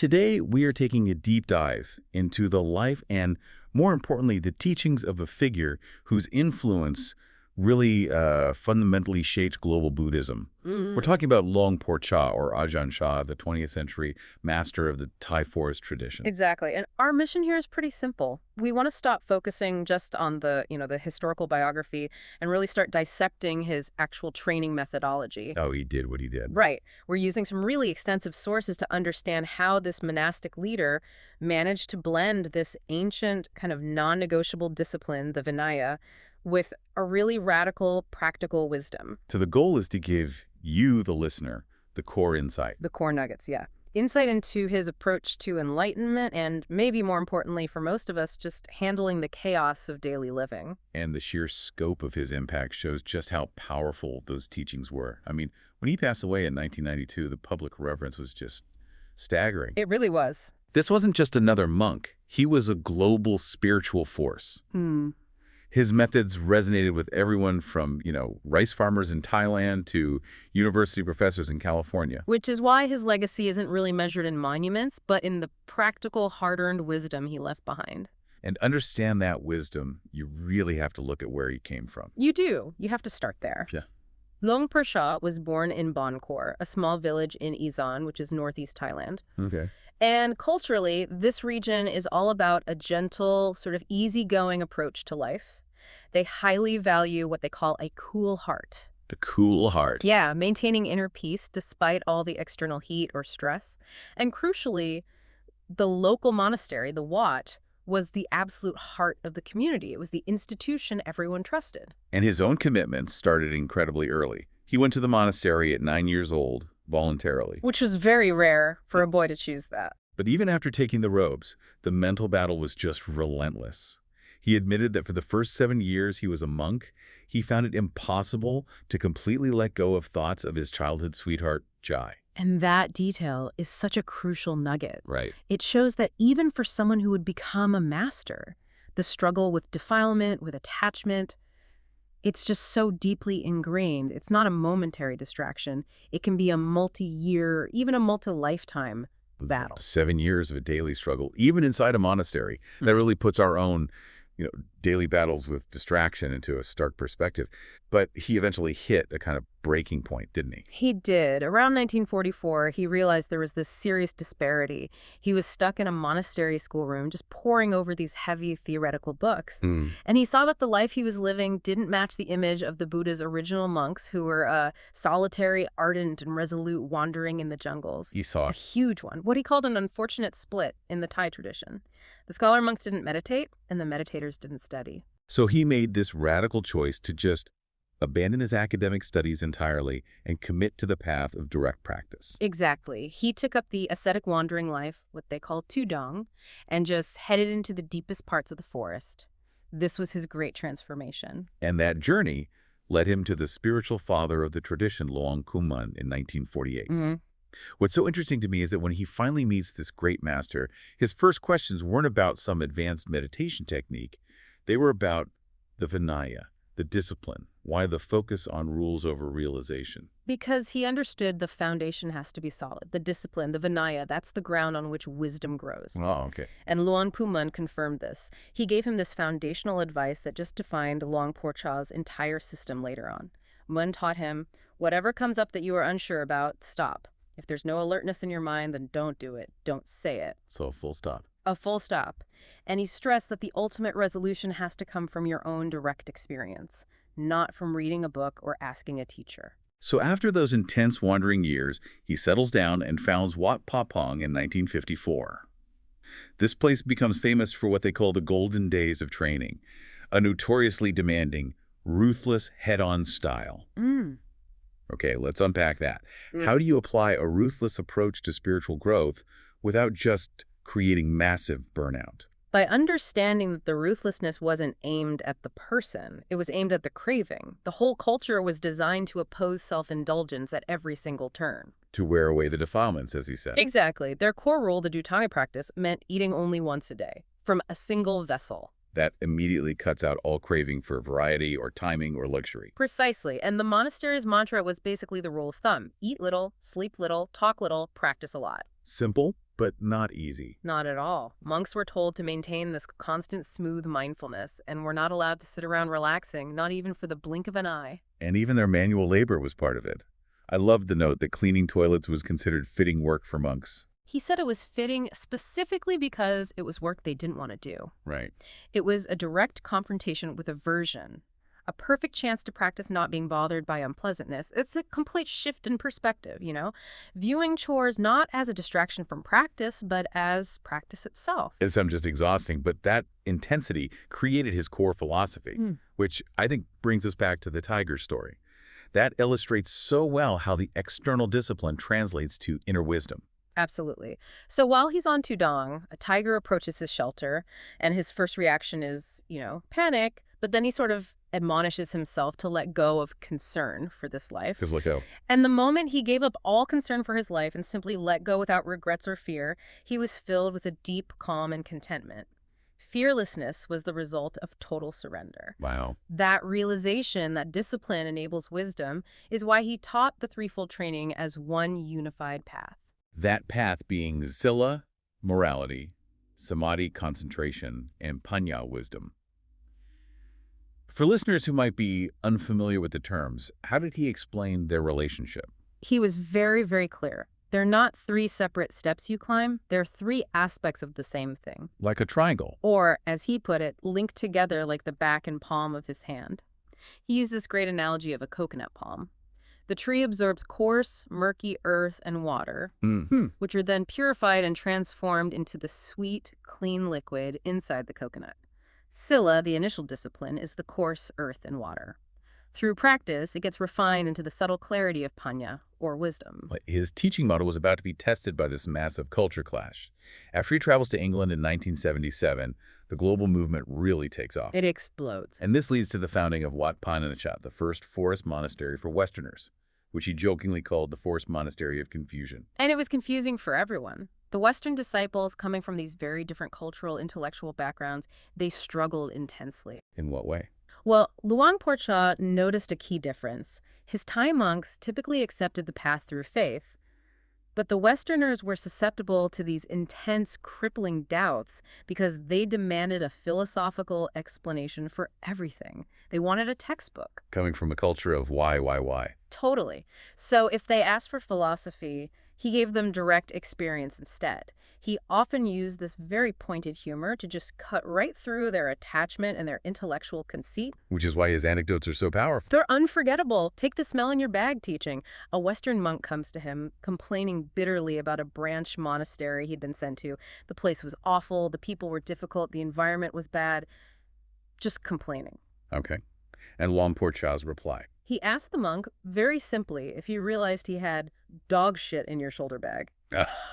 Today, we are taking a deep dive into the life and, more importantly, the teachings of a figure whose influence really fundamentally shaped global Buddhism. We're talking about Luang Por Chah, or Ajahn Chah, the 20th century master of the Thai forest tradition. Exactly. And our mission here is pretty simple. We want to stop focusing just on the historical biography and really start dissecting his actual training methodology. Oh, he did what he did. Right. We're using some really extensive sources to understand how this monastic leader managed to blend this ancient kind of non-negotiable discipline, the Vinaya, with a really radical, practical wisdom. So the goal is to give you, the listener, the core insight. The core nuggets, yeah. Insight into his approach to enlightenment and, maybe more importantly for most of us, just handling the chaos of daily living. And the sheer scope of his impact shows just how powerful those teachings were. I mean, when he passed away in 1992, the public reverence was just staggering. It really was. This wasn't just another monk. He was a global spiritual force. His methods resonated with everyone from, rice farmers in Thailand to university professors in California. Which is why his legacy isn't really measured in monuments, but in the practical, hard-earned wisdom he left behind. And understand that wisdom, you really have to look at where he came from. You do. You have to start there. Yeah. Luang Por Chah was born in Bon Khor, a small village in Isan, which is northeast Thailand. Okay. And culturally, this region is all about a gentle, sort of easygoing approach to life. They highly value what they call a cool heart. The cool heart. Yeah, maintaining inner peace despite all the external heat or stress. And crucially, the local monastery, the Wat, was the absolute heart of the community. It was the institution everyone trusted. And his own commitment started incredibly early. He went to the monastery at 9 years old, voluntarily. Which was very rare for a boy to choose that. But even after taking the robes, the mental battle was just relentless. He admitted that for the first 7 years he was a monk, he found it impossible to completely let go of thoughts of his childhood sweetheart, Jai. And that detail is such a crucial nugget. Right. It shows that even for someone who would become a master, the struggle with defilement, with attachment, it's just so deeply ingrained. It's not a momentary distraction. It can be a multi-year, even a multi-lifetime battle. 7 years of a daily struggle, even inside a monastery. That really puts our own daily battles with distraction into a stark perspective. But he eventually hit a kind of breaking point, didn't he? He did. Around 1944, he realized there was this serious disparity. He was stuck in a monastery schoolroom just poring over these heavy theoretical books. And he saw that the life he was living didn't match the image of the Buddha's original monks who were solitary, ardent, and resolute, wandering in the jungles. He saw a huge one, what he called an unfortunate split in the Thai tradition. The scholar monks didn't meditate, and the meditators didn't study. So he made this radical choice to just abandon his academic studies entirely and commit to the path of direct practice. Exactly. He took up the ascetic wandering life, what they call tudong, and just headed into the deepest parts of the forest. This was his great transformation. And that journey led him to the spiritual father of the tradition, Luang Kuman, in 1948. What's so interesting to me is that when he finally meets this great master, his first questions weren't about some advanced meditation technique. They were about the Vinaya, the discipline, why the focus on rules over realization. Because he understood the foundation has to be solid. The discipline, the Vinaya, that's the ground on which wisdom grows. Oh, okay. And Luang Puman confirmed this. He gave him this foundational advice that just defined Luang Por Chah's entire system later on. Mun taught him, whatever comes up that you are unsure about, stop. If there's no alertness in your mind, then don't do it. Don't say it. So full stop. A full stop. And he stressed that the ultimate resolution has to come from your own direct experience, not from reading a book or asking a teacher. So after those intense wandering years, he settles down and founds Wat Pah Pong in 1954. This place becomes famous for what they call the golden days of training, a notoriously demanding, ruthless head-on style. Okay, let's unpack that. How do you apply a ruthless approach to spiritual growth without just creating massive burnout? By understanding that the ruthlessness wasn't aimed at the person, it was aimed at the craving. The whole culture was designed to oppose self-indulgence at every single turn. To wear away the defilements, as he said. Exactly. Their core rule, the Duttonge practice, meant eating only once a day, from a single vessel. That immediately cuts out all craving for variety or timing or luxury. Precisely. And the monastery's mantra was basically the rule of thumb. Eat little, sleep little, talk little, practice a lot. Simple, but not easy. Not at all. Monks were told to maintain this constant smooth mindfulness and were not allowed to sit around relaxing, not even for the blink of an eye. And even their manual labor was part of it. I loved the note that cleaning toilets was considered fitting work for monks. He said it was fitting specifically because it was work they didn't want to do. Right. It was a direct confrontation with aversion, a perfect chance to practice not being bothered by unpleasantness. It's a complete shift in perspective, viewing chores not as a distraction from practice, but as practice itself. It sounds just exhausting, but that intensity created his core philosophy, which I think brings us back to the tiger story. That illustrates so well how the external discipline translates to inner wisdom. Absolutely. So while he's on Tudong, a tiger approaches his shelter, and his first reaction is, panic, but then he sort of admonishes himself to let go of concern for this life. Just let go. And the moment he gave up all concern for his life and simply let go without regrets or fear, he was filled with a deep calm and contentment. Fearlessness was the result of total surrender. Wow. That realization that discipline enables wisdom is why he taught the threefold training as one unified path. That path being Sila, morality, Samadhi, concentration, and Panya, wisdom. For listeners who might be unfamiliar with the terms, how did he explain their relationship? He was very, very clear. They're not three separate steps you climb. They're three aspects of the same thing. Like a triangle. Or, as he put it, linked together like the back and palm of his hand. He used this great analogy of a coconut palm. The tree absorbs coarse, murky earth and water, which are then purified and transformed into the sweet, clean liquid inside the coconut. Sila, the initial discipline, is the coarse earth and water. Through practice, it gets refined into the subtle clarity of Panya, or wisdom. His teaching model was about to be tested by this massive culture clash. After he travels to England in 1977, the global movement really takes off. It explodes. And this leads to the founding of Wat Pah Nanachat, the first forest monastery for Westerners, which he jokingly called the Forest Monastery of Confusion. And it was confusing for everyone. The Western disciples, coming from these very different cultural, intellectual backgrounds, they struggled intensely. In what way? Well, Luang Por Chah noticed a key difference. His Thai monks typically accepted the path through faith, but the Westerners were susceptible to these intense, crippling doubts because they demanded a philosophical explanation for everything. They wanted a textbook. Coming from a culture of why? Totally. So if they asked for philosophy, he gave them direct experience instead. He often used this very pointed humor to just cut right through their attachment and their intellectual conceit. Which is why his anecdotes are so powerful. They're unforgettable. Take the smell in your bag teaching. A Western monk comes to him complaining bitterly about a branch monastery he'd been sent to. The place was awful, the people were difficult, the environment was bad. Just complaining. Okay. And Luang Por Chah's reply? He asked the monk, very simply, if he realized he had dog shit in your shoulder bag.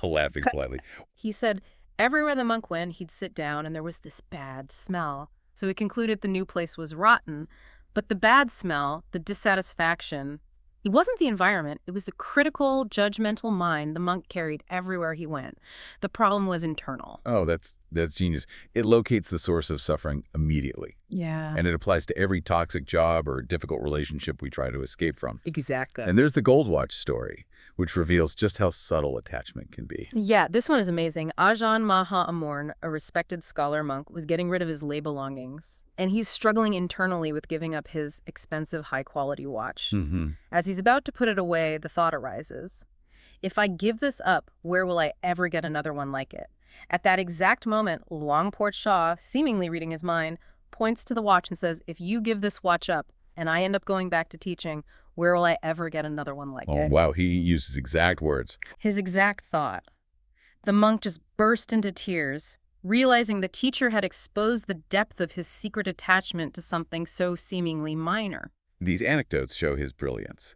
Laughing politely. He said everywhere the monk went, he'd sit down and there was this bad smell. So he concluded the new place was rotten. But the bad smell, the dissatisfaction, it wasn't the environment. It was the critical, judgmental mind the monk carried everywhere he went. The problem was internal. Oh, that's genius. It locates the source of suffering immediately. Yeah. And it applies to every toxic job or difficult relationship we try to escape from. Exactly. And there's the Gold Watch story, which reveals just how subtle attachment can be. Yeah, this one is amazing. Ajahn Maha Amorn, a respected scholar monk, was getting rid of his lay belongings. And he's struggling internally with giving up his expensive, high-quality watch. As he's about to put it away, the thought arises, if I give this up, where will I ever get another one like it? At that exact moment, Luang Por Chah, seemingly reading his mind, points to the watch and says, if you give this watch up and I end up going back to teaching, where will I ever get another one like it? Oh, wow. He uses exact words. His exact thought. The monk just burst into tears, realizing the teacher had exposed the depth of his secret attachment to something so seemingly minor. These anecdotes show his brilliance.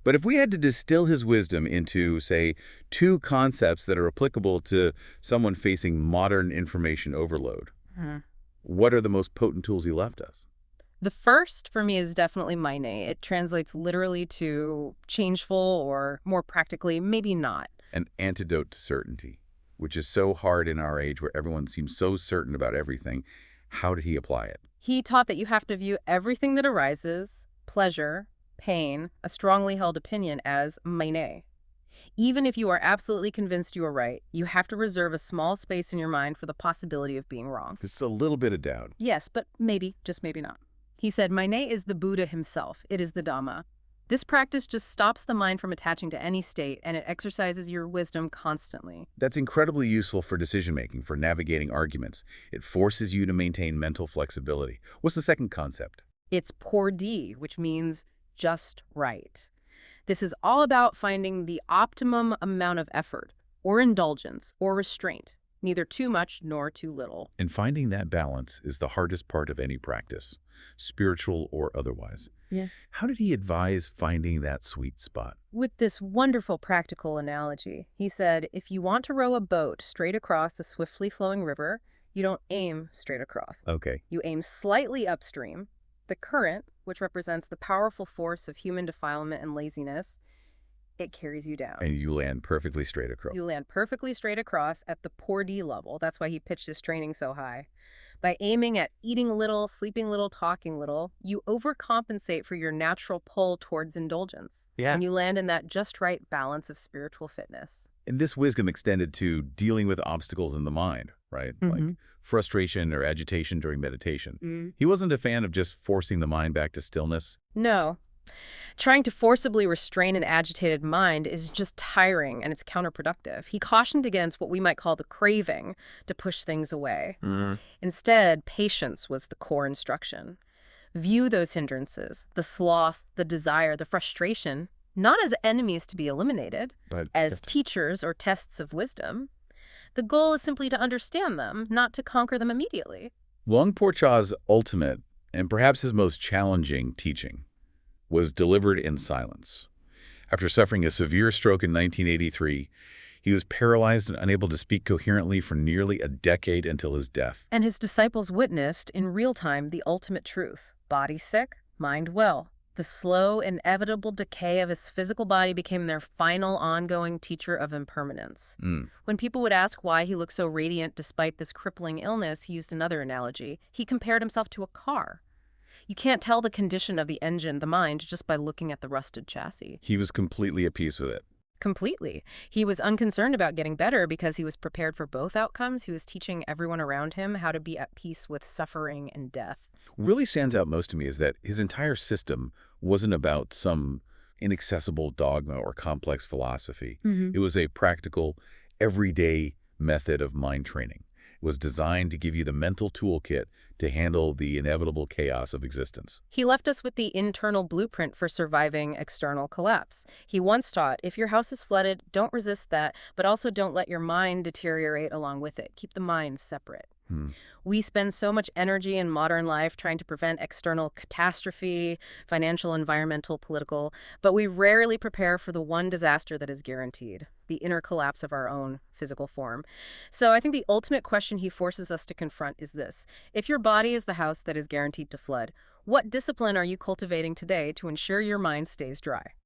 But if we had to distill his wisdom into, say, 2 concepts that are applicable to someone facing modern information overload, what are the most potent tools he left us? The first, for me, is definitely Maine. It translates literally to changeful, or more practically, maybe not. An antidote to certainty, which is so hard in our age where everyone seems so certain about everything. How did he apply it? He taught that you have to view everything that arises, pleasure, pain, a strongly held opinion, as Maine. Even if you are absolutely convinced you are right, you have to reserve a small space in your mind for the possibility of being wrong. Just a little bit of doubt. Yes, but maybe, just maybe not. He said, Manet is the Buddha himself. It is the Dhamma. This practice just stops the mind from attaching to any state, and it exercises your wisdom constantly. That's incredibly useful for decision-making, for navigating arguments. It forces you to maintain mental flexibility. What's the second concept? It's Pour D, which means just right. This is all about finding the optimum amount of effort, or indulgence, or restraint, neither too much nor too little. And finding that balance is the hardest part of any practice, spiritual or otherwise. Yeah. How did he advise finding that sweet spot? With this wonderful practical analogy, he said, if you want to row a boat straight across a swiftly flowing river, you don't aim straight across. Okay. You aim slightly upstream. The current, which represents the powerful force of human defilement and laziness, it carries you down. And you land perfectly straight across. You land perfectly straight across at the Pour D level. That's why he pitched his training so high. By aiming at eating little, sleeping little, talking little, you overcompensate for your natural pull towards indulgence. Yeah. And you land in that just right balance of spiritual fitness. And this wisdom extended to dealing with obstacles in the mind, right? Like frustration or agitation during meditation. He wasn't a fan of just forcing the mind back to stillness. No. Trying to forcibly restrain an agitated mind is just tiring, and it's counterproductive. He cautioned against what we might call the craving to push things away. Instead, patience was the core instruction. View those hindrances, the sloth, the desire, the frustration, not as enemies to be eliminated, But as teachers or tests of wisdom. The goal is simply to understand them, not to conquer them immediately. Luang Por Chah's ultimate, and perhaps his most challenging teaching, was delivered in silence. After suffering a severe stroke in 1983, he was paralyzed and unable to speak coherently for nearly a decade until his death. And his disciples witnessed in real time the ultimate truth. Body sick, mind well. The slow, inevitable decay of his physical body became their final ongoing teacher of impermanence. When people would ask why he looked so radiant despite this crippling illness, he used another analogy. He compared himself to a car. You can't tell the condition of the engine, the mind, just by looking at the rusted chassis. He was completely at peace with it. Completely. He was unconcerned about getting better because he was prepared for both outcomes. He was teaching everyone around him how to be at peace with suffering and death. What really stands out most to me is that his entire system wasn't about some inaccessible dogma or complex philosophy. It was a practical, everyday method of mind training. It was designed to give you the mental toolkit to handle the inevitable chaos of existence. He left us with the internal blueprint for surviving external collapse. He once taught, if your house is flooded, don't resist that, but also don't let your mind deteriorate along with it. Keep the mind separate. We spend so much energy in modern life trying to prevent external catastrophe, financial, environmental, political, but we rarely prepare for the one disaster that is guaranteed, the inner collapse of our own physical form. So I think the ultimate question he forces us to confront is this. If your body is the house that is guaranteed to flood, what discipline are you cultivating today to ensure your mind stays dry?